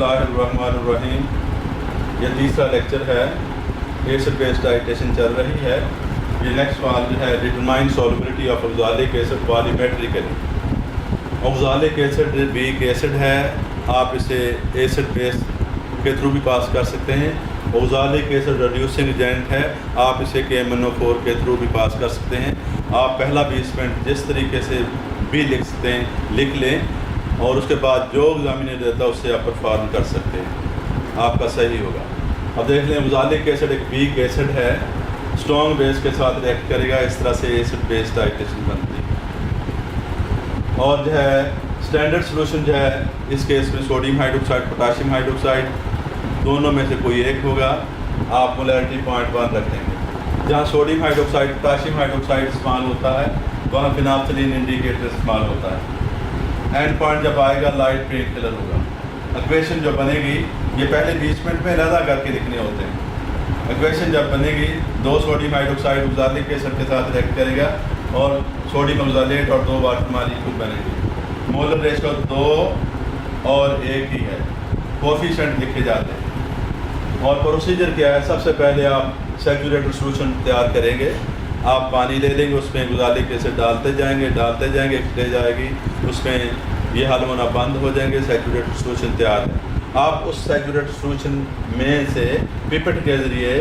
बिस्मिल्लाहिर्रहमानिर्रहीम। ये तीसरा लेक्चर है। एसिड बेस्ड डाइटेशन चल रही है। ये नेक्स्ट सवाल जो है, determine solubility of oxalic acid volumetrically. Oxalic acid weak acid है, आप इसे एसिड बेस के थ्रू भी पास कर सकते हैं। ऑक्सालिक एसिड रिड्यूसिंग एजेंट है, आप इसे KMnO4 के थ्रू भी पास कर सकते हैं। आप पहला 20 मिनट जिस तरीके से भी लिख सकते हैं लिख लें और उसके बाद जो एग्जामिनर देता है उससे आप परफॉर्म कर सकते हैं, आपका सही होगा। अब देख लें, ऑक्सालिक एसिड एक वीक एसिड है, स्ट्रॉन्ग बेस के साथ रिएक्ट करेगा, इस तरह से एसिड बेस्ड डाइटेशन बनती है। और जो है स्टैंडर्ड सोल्यूशन जो है इस केस में सोडियम हाइड्रोक्साइड पोटाशियम हाइड्रोक्साइड दोनों में से कोई एक होगा। आप मोलैरिटी 0.1 रख देंगे। जहाँ सोडियम हाइड्रोक्साइड पोटाशियम हाइड्रोक्साइड इस्तेमाल होता है वहाँ फिनाफ्थलीन इंडिकेटर इस्तेमाल होता है। एंड पॉइंट जब आएगा लाइट पेन किलर होगा। इक्वेशन जो बनेगी ये पहले 20 मिनट में अलग करके लिखने होते हैं। इक्वेशन जब बनेगी, 2 सोडियम हाइड्रोक्साइड ऑक्सालिक एसिड के साथ रिएक्ट करेगा और सोडियम ऑक्सालेट और 2 वाटर मॉलिक्यूल बनेगी। मोलर रेशियो 2 और 1 ही है, कोफिशिएंट लिखे जाते हैं। और प्रोसीजर क्या है, सबसे पहले आप सैचुरेटेड सोल्यूशन तैयार करेंगे। आप पानी ले लेंगे, उसमें ऑक्सालिक एसिड डालते जाएंगे, एक स्टेज आएगी उसमें ये हल होना बंद हो जाएंगे, सैचुरेटेड सोल्यूशन तैयार है। आप उस सैचुरेटेड सोल्यूशन में से पिपेट के ज़रिए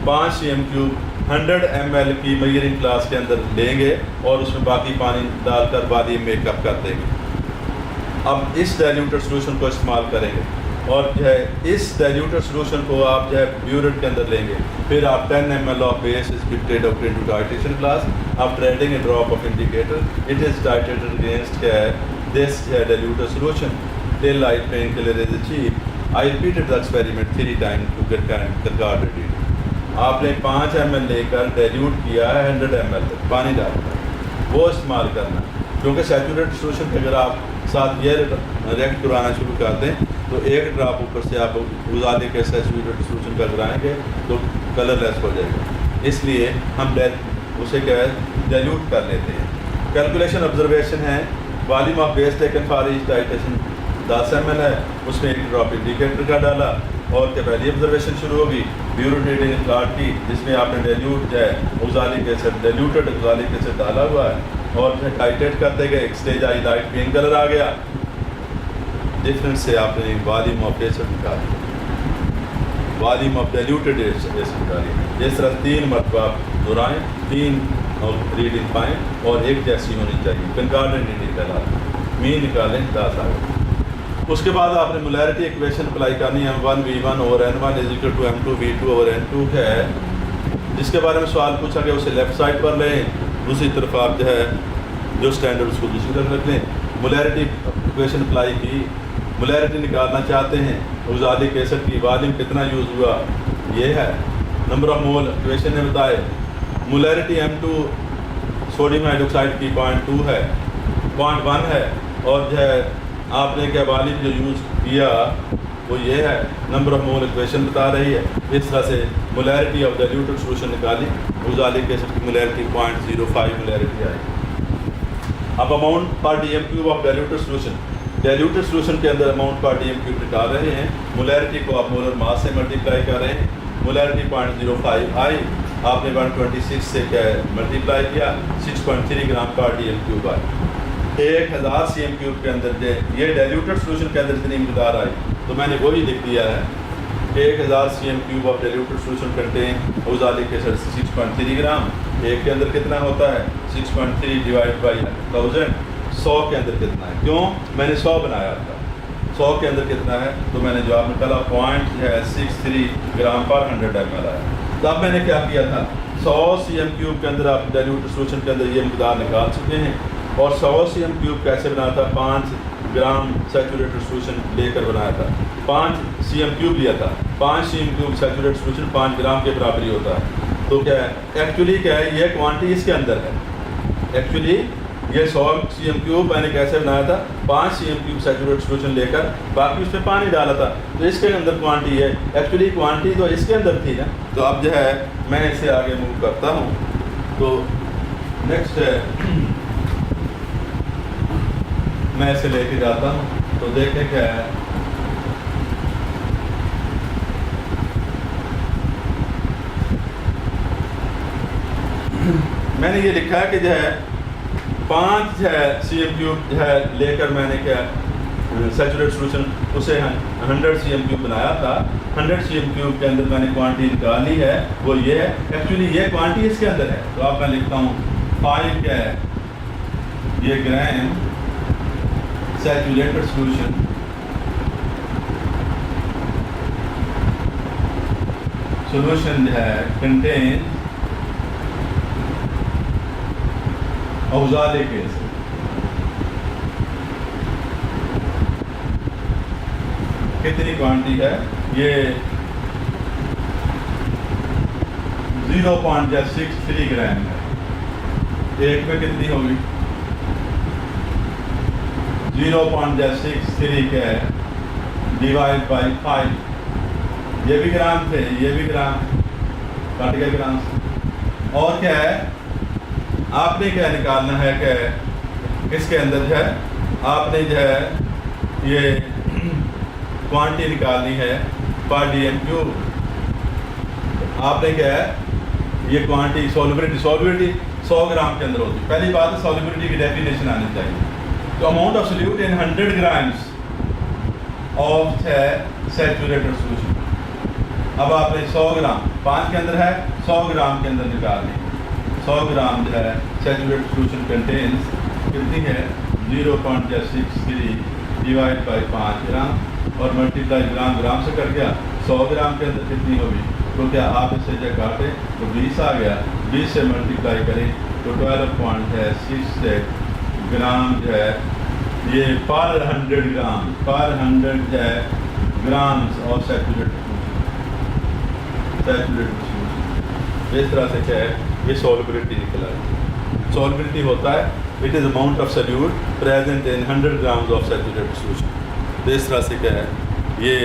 5 cm³ 100 ml की मेजरिंग ग्लास के अंदर लेंगे और उसमें बाकी पानी डालकर वॉल्यूम मेकअप कर देंगे। अब इस डाइल्यूटेड सोल्यूशन को इस्तेमाल करेंगे और जो है इस डाइल्यूटेड सोल्यूशन को आप जो है ब्यूरेट के अंदर लेंगे। फिर आप 10 ml ऑफ बेस इज डिटेड out into dilution glass after adding a drop of indicator. It is डाइटेटेड against this diluted solution till light pink colour is achieved. I repeated the experiment 3 times to get recorded it. आपने 5 ml लेकर dilute किया है 100 ml तक पानी डालकर, वो इस्तेमाल करना। क्योंकि सैचुरेटेड सोल्यूशन अगर आप साथ ये रिएक्ट कराना शुरू कर दें तो एक ड्रॉप ऊपर से आप ऑक्सालिक एसिड सैचुरेटेड सोल्यूशन का कराएंगे तो कलरलेस हो जाएगा। इसलिए हम उसे क्या है डाइल्यूट कर लेते हैं। कैलकुलेशन ऑब्जर्वेशन है, volume of base taken for each titration 10 ml है, उसमें एक ड्रॉप इंडिकेटर का डाला और क्या पहली ऑब्जर्वेशन शुरू होगी ब्यूरेटेड प्लाट की, जिसमें आपने डाइल्यूट जो है oxalic acid diluted oxalic acid डाला हुआ है और जो टाइट्रेट करते गए, एक स्टेज आई लाइट पिंक कलर आ गया, डिफरेंस से आपने वॉल्यूम ऑफ एसिड निकाली, वॉल्यूम ऑफ डाइल्यूटेड एसिड निकाली। इस तरह 3 मरतबा दोहराएं, 3 और रीडिंग पाएँ और एक जैसी होनी चाहिए। कंकॉर्डेंट इंडिकेटर मीन निकालें 10 आ गए। उसके बाद आपने मोलैरिटी इक्वेशन अप्लाई करनी है। M1V1 over N1 is equal to M2V2 over N2 है, जिसके बारे में सवाल पूछा गया उसे लेफ्ट साइड पर लें, दूसरी तरफ आप जो है जो स्टैंडर्ड उसको दूसरी तरफ रख लें। मोलैरिटी इक्वेशन अप्लाई की, मोलैरिटी निकालना चाहते हैं ऑक्सालिक एसिड की, वॉल्यूम कितना यूज़ हुआ ये है, नंबर ऑफ मोल इक्वेशन ने बताए। मोलैरिटी M2 सोडियम हाइड्रोक्साइड की 0.2 है, 0.1 है और जो है आपने क्या वॉल्यूम जो यूज़ किया वो ये है, नंबर ऑफ मोल इक्वेशन बता रही है। इस तरह से मोलैरिटी ऑफ डाइल्यूटेड सोल्यूशन निकाली, ऑक्सालिक एसिड की मोलैरिटी 0.05 मोलैरिटी आई। अब अमाउंट पर dm³ of diluted solution, diluted solution के अंदर अमाउंट पर dm³ निकाल रहे हैं। मोलैरिटी को आप मोलर मास से मल्टीप्लाई कर रहे हैं, मोलैरिटी 0.05 आई, आपने 126 से क्या है मल्टीप्लाई किया, 6.3 ग्राम पर dm³ आई। 1000 cm³ के अंदर ये डाइल्यूटेड सोल्यूशन के अंदर इतनी मिकदार आई तो मैंने वही लिख दिया है 1000 cm³ of diluted solution contain oxalic acid 6.3 ग्राम। एक के अंदर कितना होता है 6.3 डिवाइड बाई 1000, 100 के अंदर कितना है, क्यों मैंने 100 बनाया था, 100 के अंदर कितना है तो मैंने जवाब निकाला 0.63 ग्राम पर 100 ml आया। तो अब मैंने क्या किया था, 100 cm³ के अंदर आप डाइल्यूटेड सोल्यूशन के अंदर ये मिकदार निकाल चुके हैं। और 100 cm³ कैसे बनाया था, 5 ग्राम सैचुरेटेड सोल्यूशन लेकर बनाया था, 5 cm³ लिया था, 5 cm³ सैचुरेटेड सोल्यूशन 5 ग्राम के बराबर ही होता है। तो क्या है एक्चुअली क्या है ये क्वांटिटी इसके अंदर है, एक्चुअली ये 100 cm³ मैंने कैसे बनाया था, 5 cm³ सैचुरेटेड सोल्यूशन लेकर बाकी उसमें पानी डाला था, तो इसके अंदर क्वांटिटी है, एक्चुअली क्वांटिटी तो इसके अंदर थी ना। तो अब जो है मैं इसे आगे मूव करता हूँ। तो नेक्स्ट है मैं इसे लेके जाता हूँ, तो देखें क्या है मैंने ये लिखा है कि जो है 5 जो है CM3 जो है लेकर मैंने क्या सैचुरेट सोल्यूशन उसे 100 CM3 बनाया था। 100 CM3 के अंदर मैंने क्वांटिटी निकाली है, वो ये है। एक्चुअली ये क्वांटिटी इसके अंदर है, तो आप मैं लिखता हूँ 5 क्या है, ये ग्राम सैचुरेटेड सोल्यूशन सोल्यूशन जो है कंटेन ऑक्सैलिक एसिड। कितनी क्वांटिटी है ये 0.63 ग्राम है। एक में कितनी होगी 0.63 क्या है डिवाइड बाई 5। ये भी ग्राम थे, ये भी ग्राम, कट गए ग्राम। और क्या है आपने क्या निकालना है कि इसके अंदर जो है आपने जो है ये क्वांटिटी निकालनी है पर DM3। आपने क्या है ये क्वांटिटी सॉल्युबिलिटी 100 ग्राम के अंदर होती है। पहली बात है सॉल्युबिलिटी की डेफिनेशन आनी चाहिए। तो amount of solute in 100 grams of saturated solution. अब आपने 100 ग्राम 5 के अंदर है, 100 ग्राम के अंदर निकालनी। 100 ग्राम जो है सैचुरेटेड सोल्यूशन कंटेन्स कितनी है 0.63 डिवाइड बाई 5 ग्राम और मल्टीप्लाई ग्राम से कट गया। 100 ग्राम के अंदर कितनी होगी, तो क्या आप इसे जब काटें तो 20 आ गया, 20 से मल्टीप्लाई करें तो 12.6 ग्राम जो है ये पर 100 ग्राम जो है ग्राम्स ऑफ सैचुरेटेड सोल्यूशन। इस तरह से क्या है ये सॉल्युबिलिटी निकला है। सॉल्युबिलिटी होता है it is amount of solute present in 100 grams of saturated solution. तो इस तरह से क्या है ये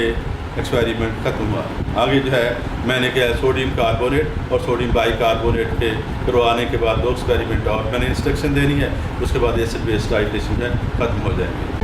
एक्सपेरिमेंट ख़त्म हुआ। आगे जो है मैंने क्या है सोडियम कार्बोनेट और सोडियम बाइकार्बोनेट के करवाने के बाद 2 एक्सपेरिमेंट और मैंने इंस्ट्रक्शन देनी है, उसके बाद एसिड बेस टाइट्रेशन है ख़त्म हो जाएंगे।